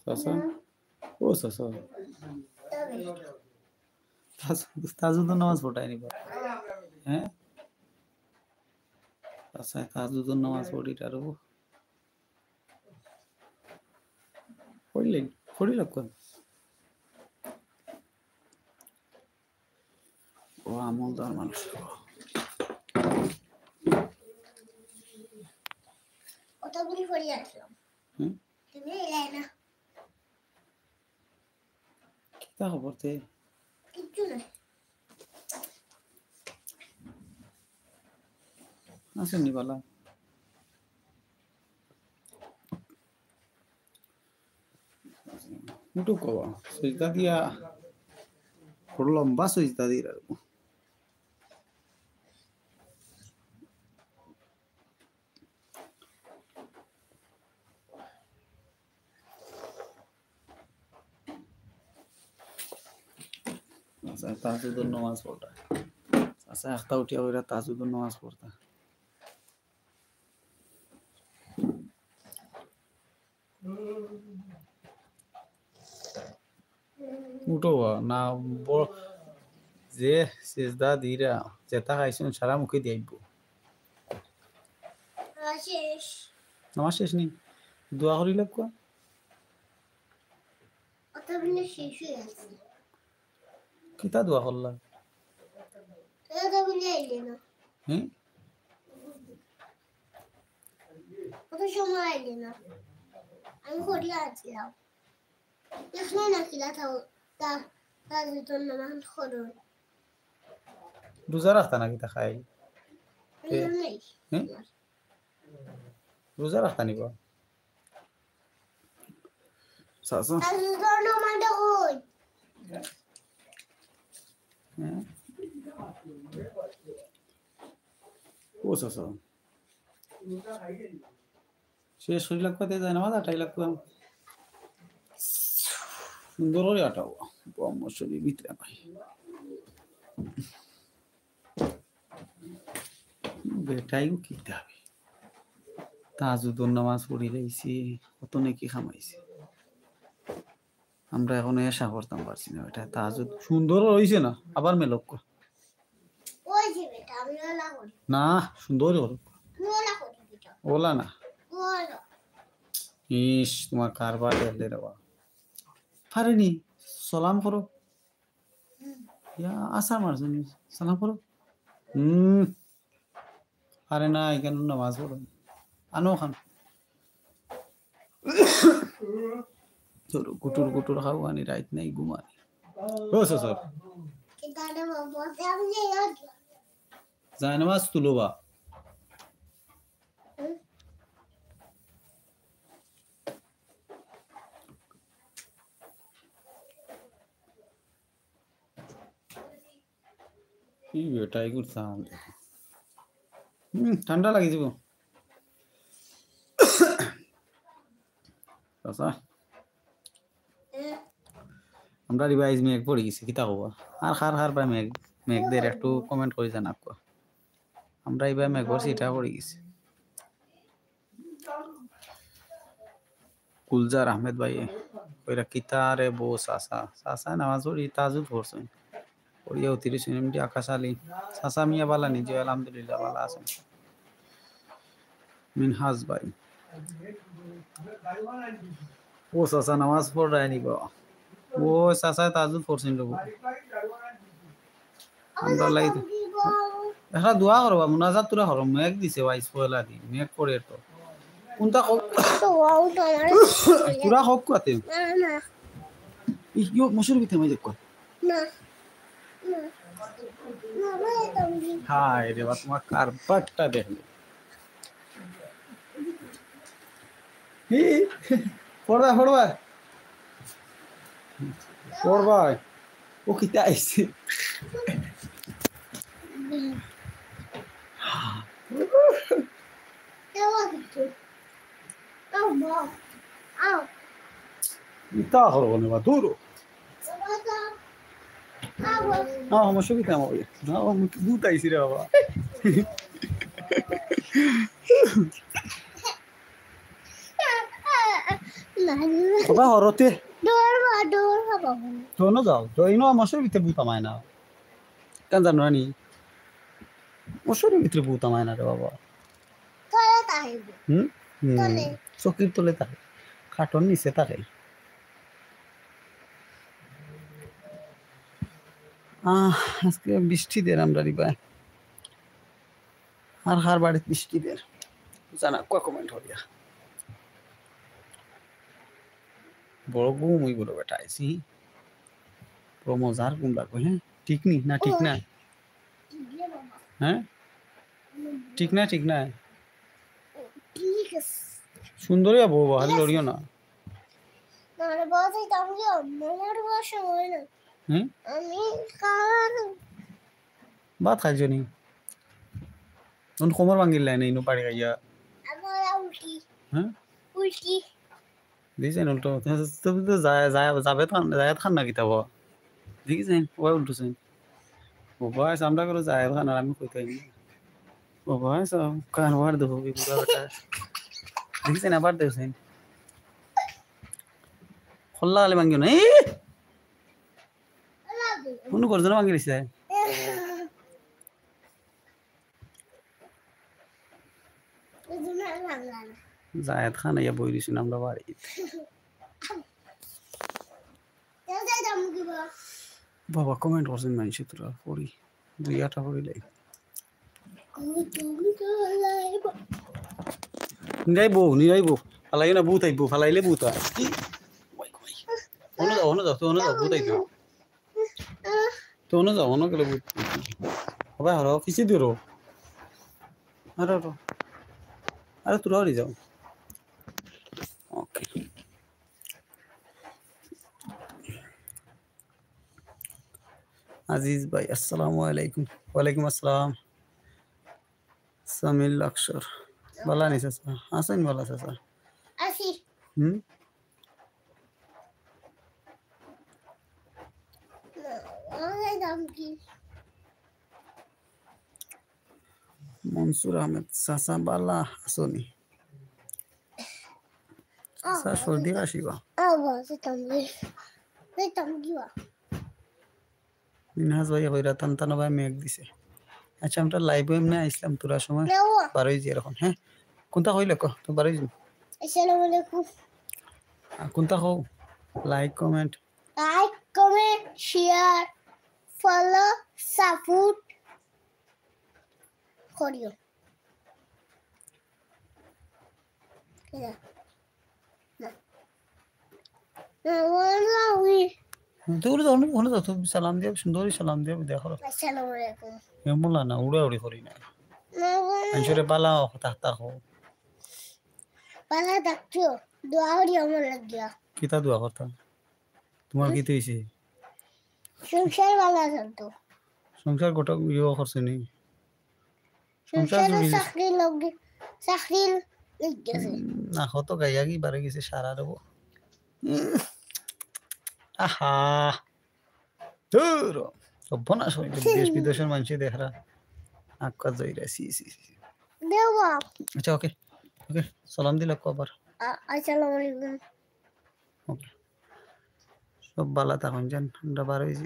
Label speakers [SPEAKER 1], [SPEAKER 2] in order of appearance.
[SPEAKER 1] চাচা ও চাচা তাজুদ নামাজ পড়ায়নি হ্যাঁ চাচা তাজুদ নামাজ পড়িটার পড়লেন পড়িল কোন ও আমলদার মানুষ
[SPEAKER 2] কতগুলি পড়ি আসলাম তুমি এলাই না
[SPEAKER 1] কিতা খবর তে
[SPEAKER 2] কিচ্ছু না
[SPEAKER 1] আসেননি বালা মুটু কবা সইতা দিয়া বড় লম্বা সইতা দিয়া তাজুদুর নামাজ পড়তা আচ্ছা একটা উঠিয়া ওইরা তাজুদুর নামাজ পড়তা উঠো না যে সিজদা দিরা যেটা খাইছেন সারা মুখে দিয়াইব
[SPEAKER 2] শেষ
[SPEAKER 1] নামাজ শেষ নেই দোয়া করি লাগবা
[SPEAKER 2] কতগুলি শেষ হয়ে গেছে
[SPEAKER 1] কিতা দোয়া করলা
[SPEAKER 2] কতগুলি আইলে না
[SPEAKER 1] হ্যাঁ
[SPEAKER 2] কত সময় আইলে না আমি করিয়া আসলাম এখানে না কিলা থাও তার ভিতর নামান করো
[SPEAKER 1] রোজা রাখতা না কিতা খাই
[SPEAKER 2] নেই
[SPEAKER 1] হ্যাঁ রোজা রাখতা নিবা চাচা
[SPEAKER 2] তার ভিতর নামান কই
[SPEAKER 1] ও চাচা শেষ হয়ে লাগতে যায় না আটাই লাগতো সুন্দর করে আটাও ব্রহ্মশরী ভিতরে পাই বেটাই কিনতে হবে তাজুদুর নামাজ পড়ি লাইছি কত নাকি খামাইছি আমরা এখন এসা করতাম পারছি না এটা তাজুদ সুন্দর হইছে না আবার মেলক
[SPEAKER 2] ওই যে বেটা আমি ওলা করি
[SPEAKER 1] না সুন্দর হল
[SPEAKER 2] ওলা করি বেটা
[SPEAKER 1] ওলা না
[SPEAKER 2] ওলা
[SPEAKER 1] ইস তোমার কারবার এলে রে বাবা পারেনি সালাম করো ইয়া আসা মারছেন সালাম করো আরে না এখানে নামাজ পড়ো আনো খান তোর গুটুর গুটুর খাওয়ানি রাইত নাই ঘুমানি বস স্যার
[SPEAKER 2] কিদারে বাবা আমি আর
[SPEAKER 1] যায় নামাজ তুলো বা কি বেটাই করতাম ঠান্ডা লাগি যাব চাচা আমরা রিভাইজ মেঘ পড়ে গেছি কিতা হবো আর হার পাই মেঘদের একটু কমেন্ট করে জানাক আমরা এবার মেঘ পড়ছি এটা পড়ে গেছি গুলজার আহমেদ ভাই ওইরা কিতারে বো চাচা নামাজ পড়ি তাজুদ পড়ছেন পড়িয়া 30 মিনিট আকাশ আলী চাচা মিয়া বালা নিজে আলহামদুলিল্লাহ ভালো আছেন মিনহাজ ভাই ও চাচা নামাজ পড়ায় নিব ও চাচা তাজুদ পড়ছেন লোক আমরা লাই একটা দোয়া করবা মুনাজাত তোরা করো মেঘ দিছে ভাই পয়লা দি মেঘ পড়ে তো কোনটা তোরা হোক কাতে
[SPEAKER 2] না
[SPEAKER 1] ইয়ো মশুর বিতে মাই দেখ
[SPEAKER 2] না
[SPEAKER 1] হাই রে বাবা তোমার কারবারটা দেখলে হি পড়বা ও কিতা আইছে ইতা হলো না দূরো আমার সুবিধা আমার দুধ আইসি রে বাবা বাবা হরতে
[SPEAKER 2] ডোর বাবা
[SPEAKER 1] তো না যাও তো ইনো মশারির ভিতরে ভূত আমায় না কেন জানো নি মশারির ভিতরে ভূত আমায় না রে বাবা
[SPEAKER 2] তলে তাইবে
[SPEAKER 1] হুম
[SPEAKER 2] তলে
[SPEAKER 1] চকির তলে থাকে খাটন নিচে থাকে আজকে বৃষ্টি দের আমরা রিবায় আর হার বাড়িতে বৃষ্টি দের জানা কমেন্ট হলিয়া বড় ঘুম ওই বড় বেটা আইসি বড় মজার ঘুম লাগবে হ্যাঁ ঠিক নি না ঠিক না হ্যাঁ ঠিক না ঠিক না
[SPEAKER 2] ঠিক আছে
[SPEAKER 1] সুন্দরই বউ হালি লড়িও না
[SPEAKER 2] আমার বাসায় তাহলে আমার বাসা হয় না
[SPEAKER 1] হুম
[SPEAKER 2] আমি কার
[SPEAKER 1] ভাত খাইছো নি কোন কোমর ভাঙিল নাই ইনো পাড়ি খাইয়া
[SPEAKER 2] আমার উল্টি
[SPEAKER 1] হ্যাঁ
[SPEAKER 2] উল্টি
[SPEAKER 1] দিছেন উল্টো তুমি তো যাবে যায় খান না কিতাব দেখিছেন ওই উল্টোছেন বাবা আমরা করে যায় খান আর আমি কইতাই বাবা সব কান বার দেবো বুড়া বেটা দেখিছেন আবার দেখছেন খোল্লা আলে ভাঙিও না কোনো করছে না ভাঙি দিছে জায়দ খান ইয়া বই দিছেন আমরা বাড়ি বাবা কমেন্ট করছেন মানুষে তোরা পড়ি 2-8 পড়ি লাই নিরাইবো ফালাই না ভূত আইবো ফালাইলে ভূত হয় অন্য যাও ভূত আইতো তো অন্য যাও অন্য গেলে ভূত বাবা হরো পিছিয়ে দিও আরে তোরা হরি যাও ওকে আজিজ ভাই আসসালামু আলাইকুম ওয়ালাইকুম আসসালাম সামিল অক্ষর বলা নি চাচা আসেন বলা চাচা
[SPEAKER 2] আসি
[SPEAKER 1] হুম
[SPEAKER 2] আমার নাম কি
[SPEAKER 1] মনসুর আহমেদ চাচা বালা আসনি চাচা সর্দি কাশিবা মিনহাজ ভাই হইরা টান ভাই মেঘ দিছে আচ্ছা আমরা লাইভে এমনি আইছিলাম তোরা সময় বারোই যে এরকম হ্যাঁ কোনটা হইলে ক তো বারোই যাম
[SPEAKER 2] আসসালামু আলাইকুম
[SPEAKER 1] কোনটা হও like comment
[SPEAKER 2] share follow support করিও
[SPEAKER 1] দূর যাও না যাও তুমি সালাম দিয়া সুন্দরী সালাম দিয়া দেখো
[SPEAKER 2] আসসালামু আলাইকুম
[SPEAKER 1] এমলা না উড়ি করি না মানুষের বালা তাহতা হো
[SPEAKER 2] পালা ডাকছো দোয়া করি আমার লাগিয়া
[SPEAKER 1] কিতা দোয়া কথা তোমার কি হইছে
[SPEAKER 2] সংসার বালা চলতো
[SPEAKER 1] সংসার গোটা ইয়ে করছে নি সংসার
[SPEAKER 2] চাকরি গেছে
[SPEAKER 1] না হতো গাইয়া কি বারে গেছে সারা দেবো আহা দূর সর্বনাশ হইছে দেশ বিদেশের মানুষ দেখরা আক্কা যাইরা সি
[SPEAKER 2] দেওয়া
[SPEAKER 1] আচ্ছা ওকে সালাম দিলা কবার
[SPEAKER 2] আসসালামু আলাইকুম
[SPEAKER 1] ওকে সব বালা তখন জান আমরা বার হয়েছি